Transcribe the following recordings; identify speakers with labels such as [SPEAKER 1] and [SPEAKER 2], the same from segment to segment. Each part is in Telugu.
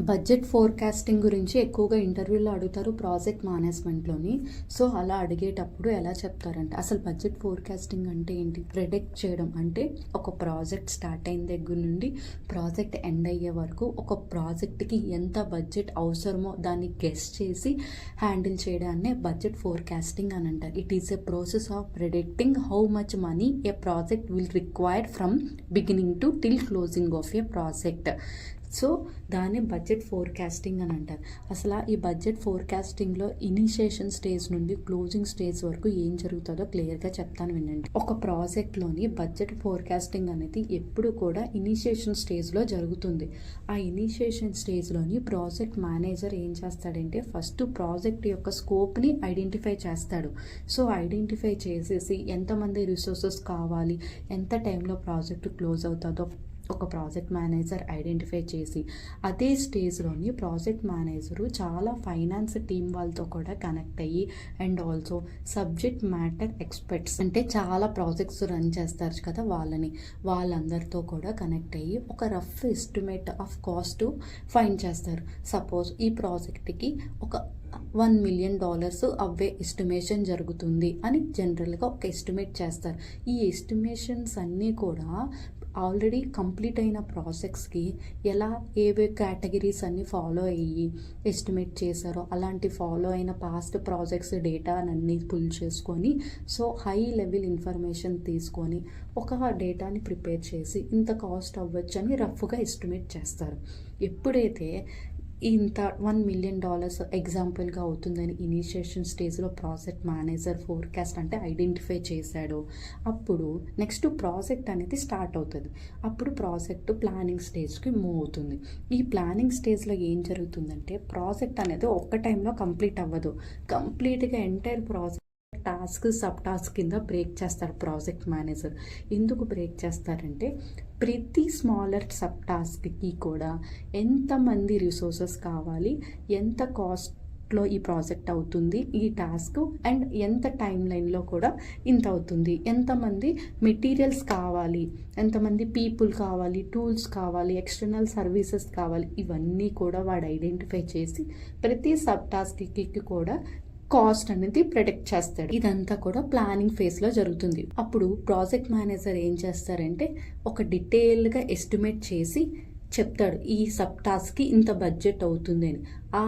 [SPEAKER 1] బడ్జెట్ ఫోర్కాస్టింగ్ గురించి ఎక్కువగా ఇంటర్వ్యూలో అడుగుతారు ప్రాజెక్ట్ మేనేజ్మెంట్లోని. సో అలా అడిగేటప్పుడు ఎలా చెప్తారంటే, అసలు బడ్జెట్ ఫోర్కాస్టింగ్ అంటే ఏంటి? ప్రెడిక్ట్ చేయడం అంటే ఒక ప్రాజెక్ట్ స్టార్ట్ అయిన దగ్గర నుండి ప్రాజెక్ట్ ఎండ్ అయ్యే వరకు ఒక ప్రాజెక్ట్కి ఎంత బడ్జెట్ అవసరమో దాన్ని గెస్ చేసి హ్యాండిల్ చేయడాన్నే బడ్జెట్ ఫోర్కాస్టింగ్ అని అంటారు. It is a process of predicting how much money A project will required from beginning to till closing of A project. So దాన్ని బడ్జెట్ ఫోర్కాస్టింగ్ అని అంటారు. అసలు ఈ బడ్జెట్ ఫోర్కాస్టింగ్లో ఇనిషియేషన్ స్టేజ్ నుండి క్లోజింగ్ స్టేజ్ వరకు ఏం జరుగుతుందో క్లియర్గా చెప్తాను వినండి. ఒక ప్రాజెక్ట్లోని బడ్జెట్ ఫోర్కాస్టింగ్ అనేది ఎప్పుడు కూడా ఇనిషియేషన్ స్టేజ్లో జరుగుతుంది. ఆ ఇనిషియేషన్ స్టేజ్లోని ప్రాజెక్ట్ మేనేజర్ ఏం చేస్తాడంటే, ఫస్ట్ ప్రాజెక్ట్ యొక్క స్కోప్ని ఐడెంటిఫై చేస్తాడు. సో ఐడెంటిఫై చేసేసి ఎంతమంది రిసోర్సెస్ కావాలి, ఎంత టైంలో ప్రాజెక్ట్ క్లోజ్ అవుతుందో ఒక ప్రాజెక్ట్ మేనేజర్ ఐడెంటిఫై చేసి, అదే స్టేజ్లోని ప్రాజెక్ట్ మేనేజరు చాలా ఫైనాన్స్ టీమ్ వాళ్ళతో కూడా కనెక్ట్ అయ్యి and also subject matter experts అంటే చాలా ప్రాజెక్ట్స్ రన్ చేస్తారు కదా, వాళ్ళందరితో కూడా కనెక్ట్ అయ్యి ఒక rough estimate of cost find చేస్తారు. సపోజ్ ఈ ప్రాజెక్ట్కి ఒక $1 million అవే ఎస్టిమేషన్ జరుగుతుంది అని జనరల్గా ఒక ఎస్టిమేట్ చేస్తారు. ఈ ఎస్టిమేషన్స్ అన్నీ కూడా ఆల్రెడీ కంప్లీట్ అయిన ప్రాజెక్ట్స్కి ఎలా ఏవే కేటగిరీస్ అన్నీ ఫాలో అయ్యి ఎస్టిమేట్ చేశారో అలాంటి ఫాలో అయిన పాస్ట్ ప్రాజెక్ట్స్ డేటానన్నీ పుల్ చేసుకొని, సో హై లెవెల్ ఇన్ఫర్మేషన్ తీసుకొని ఒక డేటాని ప్రిపేర్ చేసి ఇంత కాస్ట్ అవ్వచ్చు అని రఫ్గా ఎస్టిమేట్ చేస్తారు. ఎప్పుడైతే ఇంత $1 million ఎగ్జాంపుల్గా అవుతుందని ఇనిషియేషన్ స్టేజ్లో ప్రాజెక్ట్ మేనేజర్ ఫోర్కాస్ట్ అంటే ఐడెంటిఫై చేశాడో, అప్పుడు నెక్స్ట్ ప్రాజెక్ట్ అనేది స్టార్ట్ అవుతుంది. అప్పుడు ప్రాజెక్ట్ ప్లానింగ్ స్టేజ్కి మూవ్ అవుతుంది. ఈ ప్లానింగ్ స్టేజ్లో ఏం జరుగుతుందంటే, ప్రాజెక్ట్ అనేది ఒక్క టైంలో కంప్లీట్ అవ్వదు. కంప్లీట్గా ఎంటైర్ ప్రాజెక్ట్ సబ్ టాస్క్ కింద బ్రేక్ చేస్తారు ప్రాజెక్ట్ మేనేజర్. ఎందుకు బ్రేక్ చేస్తారంటే, ప్రతి స్మాలర్ సబ్ టాస్క్కి కూడా ఎంతమంది రిసోర్సెస్ కావాలి, ఎంత కాస్ట్లో ఈ ప్రాజెక్ట్ అవుతుంది ఈ టాస్క్, అండ్ ఎంత టైం లైన్లో కూడా ఇంత అవుతుంది, ఎంతమంది మెటీరియల్స్ కావాలి, ఎంతమంది పీపుల్ కావాలి, టూల్స్ కావాలి, ఎక్స్టర్నల్ సర్వీసెస్ కావాలి, ఇవన్నీ కూడా వాడు ఐడెంటిఫై చేసి ప్రతి సబ్ టాస్క్కి కూడా కాస్ట్ అనేది ప్రెడిక్ట్ చేస్తాడు. ఇదంతా కూడా ప్లానింగ్ ఫేజ్లో జరుగుతుంది. అప్పుడు ప్రాజెక్ట్ మేనేజర్ ఏం చేస్తారంటే, ఒక డీటెయిల్గా ఎస్టిమేట్ చేసి చెప్తాడు ఈ సబ్ టాస్క్కి ఇంత బడ్జెట్ అవుతుంది అని. ఆ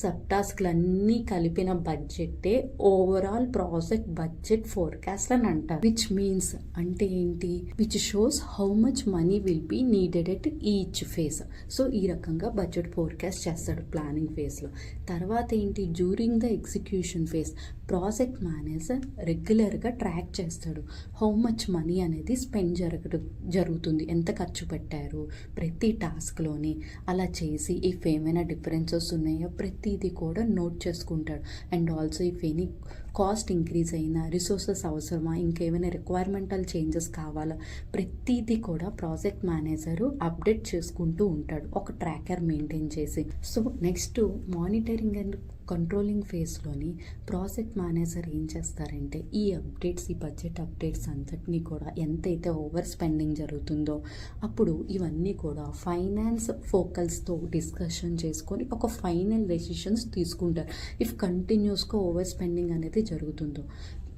[SPEAKER 1] సబ్ టాస్క్లన్నీ కలిపిన బడ్జెట్టే ఓవరాల్ ప్రాజెక్ట్ బడ్జెట్ ఫోర్కాస్ట్ అని అంటారు. విచ్ మీన్స్ అంటే ఏంటి, which shows how much money will be needed at each phase. So ఈ రకంగా బడ్జెట్ ఫోర్కాస్ట్ చేస్తాడు ప్లానింగ్ ఫేజ్లో. తర్వాత ఏంటి, during the execution phase project manager రెగ్యులర్గా ట్రాక్ చేస్తాడు. హౌ మచ్ మనీ అనేది స్పెండ్ జరుగుతుంది, ఎంత ఖర్చు పెట్టారు ప్రతి టాస్క్లోని. అలా చేసి ఇఫ్ ఏమైనా డిఫరెన్సెస్ ఉన్నాయో ప్రతిదీ కూడా నోట్ చేసుకుంటాడు. And also if any cost increase అయినా, రిసోర్సెస్ అవసరమా, ఇంకేమైనా రిక్వైర్మెంటల్ చేంజెస్ కావాలా, ప్రతిదీ కూడా ప్రాజెక్ట్ మేనేజరు అప్డేట్ చేసుకుంటూ ఉంటాడు ఒక ట్రాకర్ మెయింటైన్ చేసి. So next monitoring and controlling ఫేజ్లోని ప్రాజెక్ట్ మేనేజర్ ఏం చేస్తారంటే, ఈ అప్డేట్స్, ఈ బడ్జెట్ అప్డేట్స్ అంతటినీ కూడా ఎంతైతే ఓవర్ స్పెండింగ్ జరుగుతుందో అప్పుడు ఇవన్నీ కూడా ఫైనాన్స్ ఫోకల్స్తో డిస్కషన్ చేసుకొని ఒక ఫైనల్ డెసిషన్స్ తీసుకుంటారు. ఇఫ్ కంటిన్యూస్గా ఓవర్ స్పెండింగ్ అనేది జరుగుతుందో,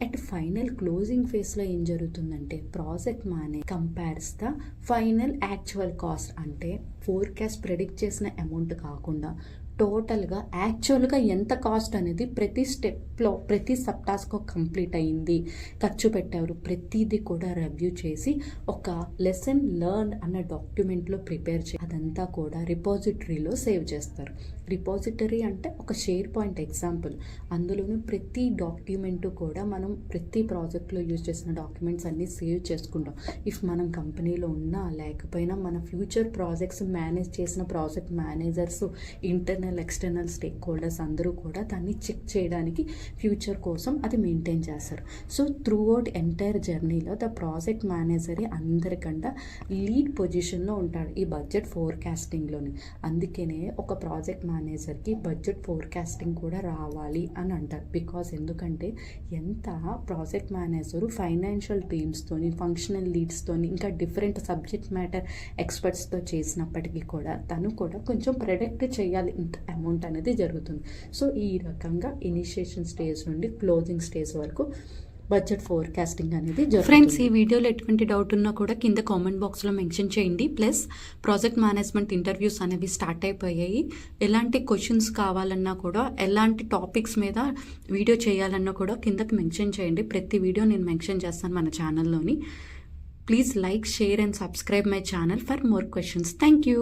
[SPEAKER 1] అట్ ఫైనల్ క్లోజింగ్ ఫేజ్లో ఏం జరుగుతుందంటే, project manager compares the final actual cost అంటే ఫోర్కాస్ట్ ప్రెడిక్ట్ చేసిన అమౌంట్ కాకుండా టోటల్గా యాక్చువల్గా ఎంత కాస్ట్ అనేది ప్రతి స్టెప్లో ప్రతి సబ్ టాస్క్ కంప్లీట్ అయింది, ఖర్చు పెట్టారు, ప్రతిదీ కూడా రివ్యూ చేసి ఒక లెసన్ లెర్న్ అన్న డాక్యుమెంట్లో ప్రిపేర్ చేసి అదంతా కూడా రిపాజిటరీలో సేవ్ చేస్తారు. రిపాజిటరీ అంటే ఒక షేర్ పాయింట్ ఎగ్జాంపుల్. అందులోనూ ప్రతి డాక్యుమెంట్ కూడా మనం ప్రతి ప్రాజెక్ట్లో యూజ్ చేసిన డాక్యుమెంట్స్ అన్నీ సేవ్ చేసుకుంటాం. ఇఫ్ మనం కంపెనీలో ఉన్నా లేకపోయినా మన ఫ్యూచర్ ప్రాజెక్ట్స్ మేనేజ్ చేసిన project managers internal internal external stake holders అందరూ కూడా దాన్ని చెక్ చేయడానికి ఫ్యూచర్ కోసం అది మెయింటైన్ చేస్తారు. సో త్రూ అవుట్ ఎంటైర్ జర్నీలో ద ప్రాజెక్ట్ మేనేజరే అందరికంటే లీడ్ పొజిషన్లో ఉంటాడు ఈ బడ్జెట్ ఫోర్కాస్టింగ్లోని. అందుకనే ఒక ప్రాజెక్ట్ మేనేజర్కి బడ్జెట్ ఫోర్కాస్టింగ్ కూడా రావాలి అని అంటారు. బికాజ్ ఎందుకంటే ఎంత ప్రాజెక్ట్ మేనేజరు ఫైనాన్షియల్ టీమ్స్తోని, ఫంక్షనల్ లీడ్స్తోని, ఇంకా డిఫరెంట్ సబ్జెక్ట్ మ్యాటర్ ఎక్స్పర్ట్స్తో చేసినప్పటికీ కూడా తను కూడా కొంచెం ప్రెడిక్ట్ చేయాలి ఇంత అమౌంట్ అనేది జరుగుతుంది. సో ఈ రకంగా ఇనిషియేషన్ స్టేజ్ నుండి క్లోజింగ్ స్టేజ్ వరకు బడ్జెట్ ఫోర్కాస్టింగ్ అనేది జరుగుతుంది. ఫ్రెండ్స్, ఈ వీడియోలో ఎటువంటి డౌట్ ఉన్నా కూడా కింద కామెంట్ బాక్స్లో మెన్షన్ చేయండి. ప్లస్ ప్రాజెక్ట్ మేనేజ్మెంట్ ఇంటర్వ్యూస్ అనేవి స్టార్ట్ అయిపోయాయి. ఎలాంటి క్వశ్చన్స్ కావాలన్నా కూడా, ఎలాంటి టాపిక్స్ మీద వీడియో చేయాలన్నా కూడా కిందకి మెన్షన్ చేయండి. ప్రతి వీడియో నేను మెన్షన్ చేస్తాను మన ఛానల్లోని. Please like, share and subscribe my channel for more questions. Thank you.